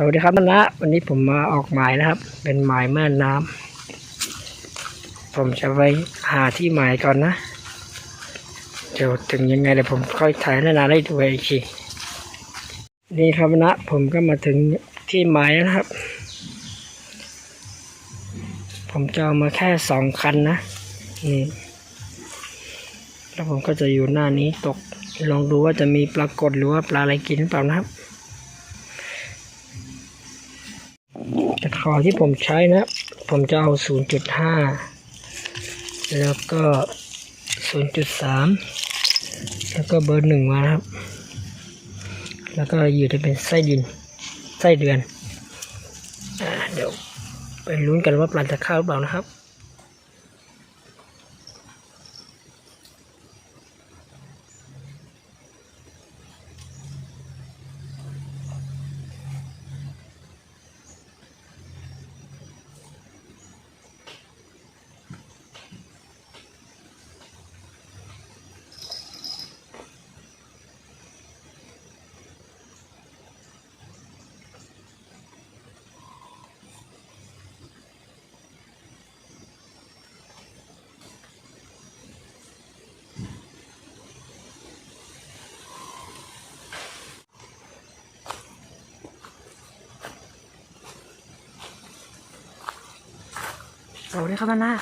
วัสดีครับนะวันนี้ผมมาออกหมายนะครับ เป็นหมายแม่น้ำผมจะไปหาที่หมายก่อนนะเดี๋ยวถึงยังไงเดี๋ยวผมค่อยถ่ายให้นาได้ดูอีกทีนี่ครับนะผมก็มาถึงที่หมายแล้วนะครับผมจะเอามาแค่2 คันนะนี่แล้วผมก็จะอยู่หน้านี้ตกลองดูว่าจะมีปลากดหรือว่าปลาอะไรกินหรือเปล่านะครับตะขอที่ผมใช้นะผมจะเอา 0.5 แล้วก็ 0.3 แล้วก็เบอร์ 1มานะครับแล้วก็อยู่จะเป็นไส้เดือนเดี๋ยวไปลุ้นกันว่าปลาจะเข้าหรือเปล่านะครับสวัสดีครับนะ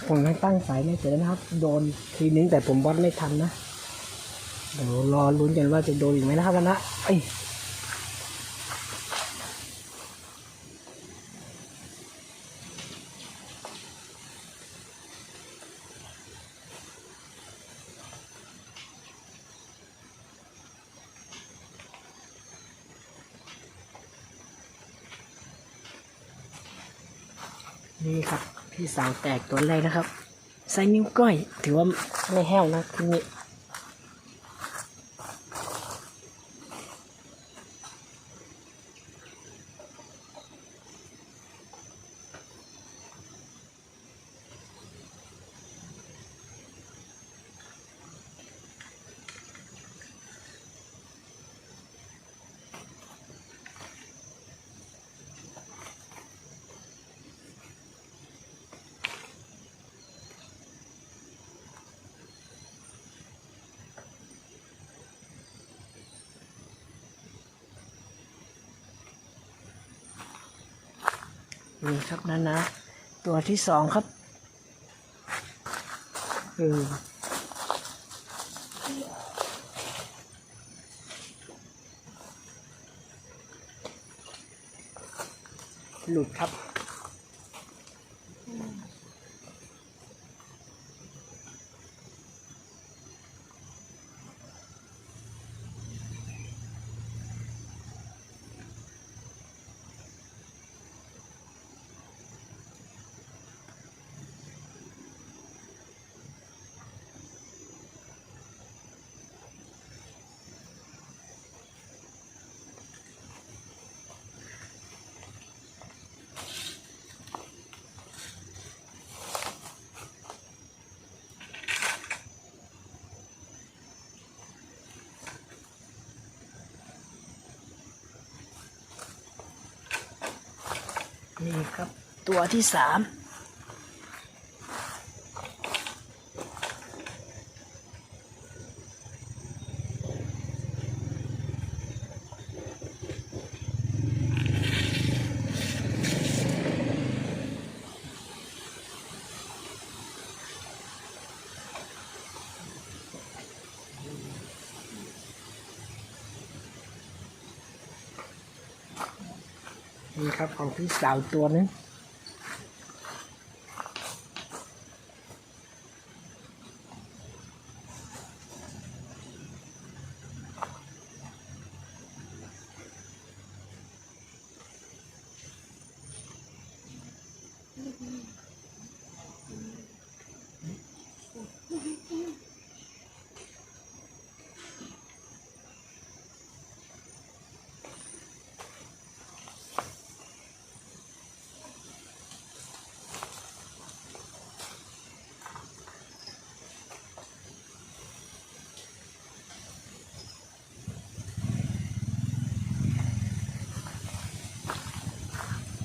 ผมยังตั้งสายไม่เสร็จนะครับโดนทีนึงแต่ผมวัดไม่ทันนะเดี๋ยวรอลุ้นกันว่าจะโดนอีกไหมนะครับนะนี่ครับพี่สาวแตกตัวแรกนะครับไซนิ้วก้อยถือว่าไม่แห้วนะที่นี่นี่ครับนั่นนะตัวที่2ครับหลุดครับนี่ครับตัวที่3นี่ครับของพี่สาวตัวนึง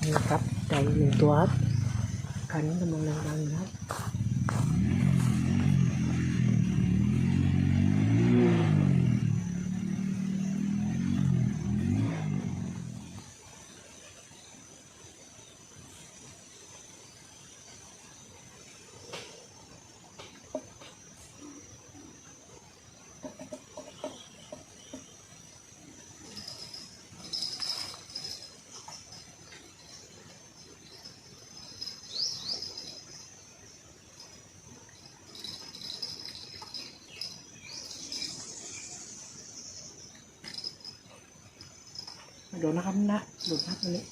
นี่ครับได้หนึ่งตัวครับคันนี้กำลังดังๆนะครับโดนนะครับนะหลุดครับตัวนี้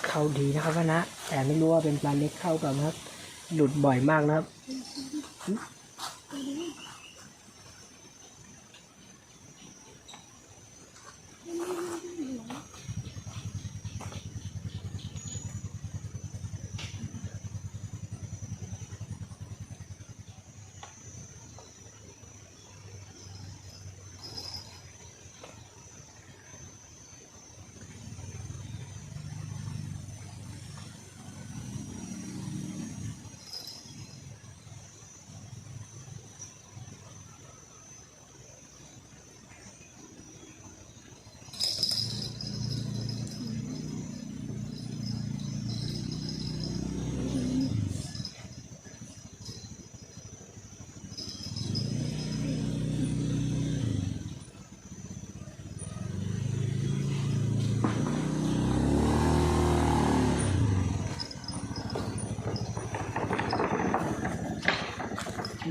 เข้าดีนะครับว่านะแต่ไม่รู้ว่าเป็นปลาเล็กเข้ากับครับหลุดบ่อยมากนะครับ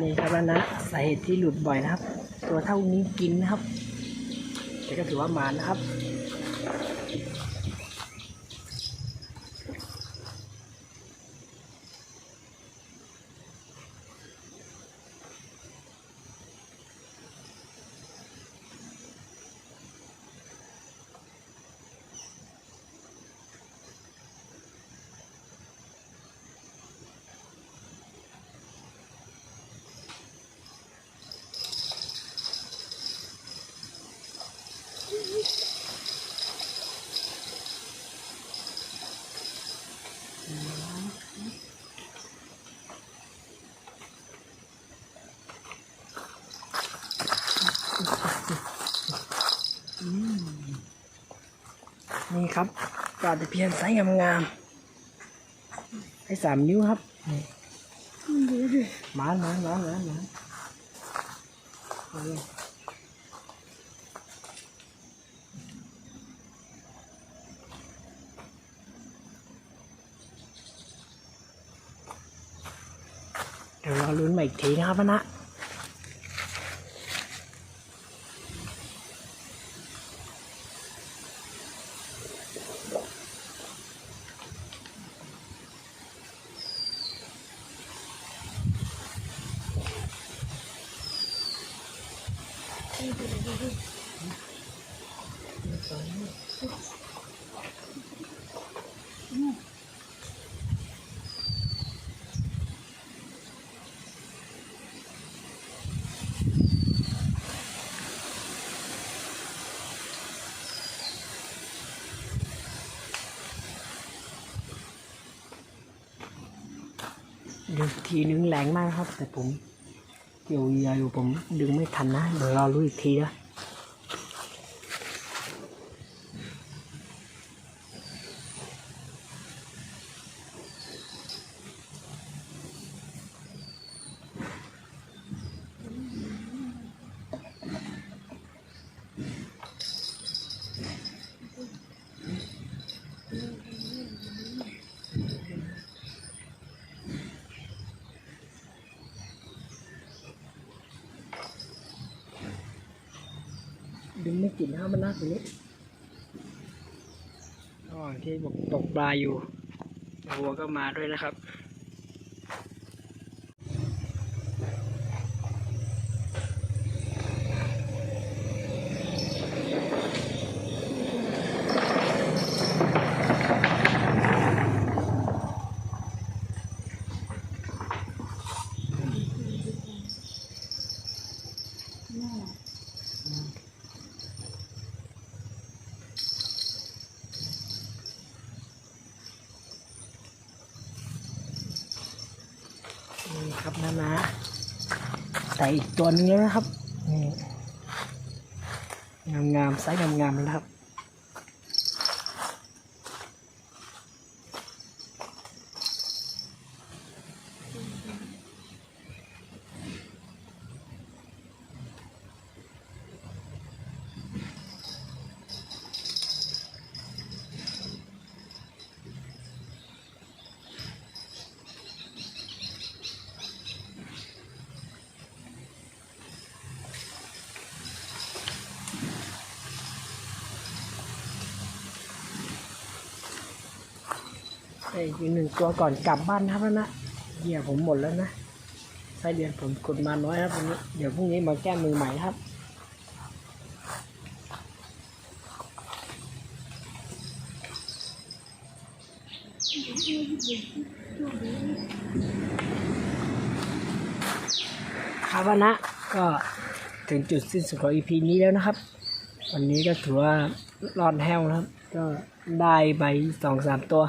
นี่ครับนะสาเหตุที่หลุดบ่อยนะครับตัวเท่านี้กินนะครับแต่ก็ถือว่ามานะครับนี่ครับปลาตะเพียนไซส์งามๆให้3 นิ้วครับนี่หมาเดี๋ยวเราลุ้นมาอีกทีนะครับนะดึงทีนึงแรงมากครับแต่ผมเกี่ยวเหยื่ออยู่ผมดึงไม่ทันนะเดี๋ยวรอรู้อีกทีนะ ดึงไม่กินนะมันน่าตัวนี้ระหว่างที่บอกตกปลาอยู่วัวก็มาด้วยนะครับนี่ครับนะแต่อีกตัวนึงแล้วนะครับนี่งามๆไซส์งามๆนะครับอีกหนึ่งตัวก่อนกลับบ้านนะครับนะเหยื่อผมหมดแล้วนะไส้เดือนผมกดมาน้อยครับวันนี้เดี๋ยวพรุ่งนี้มาแก้มือใหม่ครับครับนะก็ถึงจุดสิ้นสุดของ EP นี้แล้วนะครับวันนี้ก็ถือว่ารอดแห้วนะครับก็ได้ใบ2-3 ตัว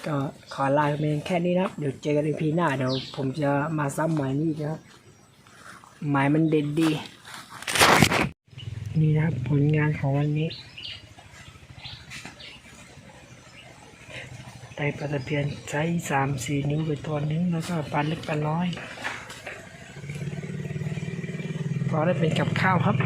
ก็ขอลาเพียงแค่นี้นะครับเดี๋ยวเจอกัน EP หน้าเดี๋ยวผมจะมาซ้ำหมายนี้นะครับหมายมันเด่นดีนี่นะครับผลงานของวันนี้ได้ปลาตะเพียนใช้3-4 นิ้วไปตัวนึงแล้วก็ปลาเล็กปลาน้อยพอได้เป็นกับข้าวครับ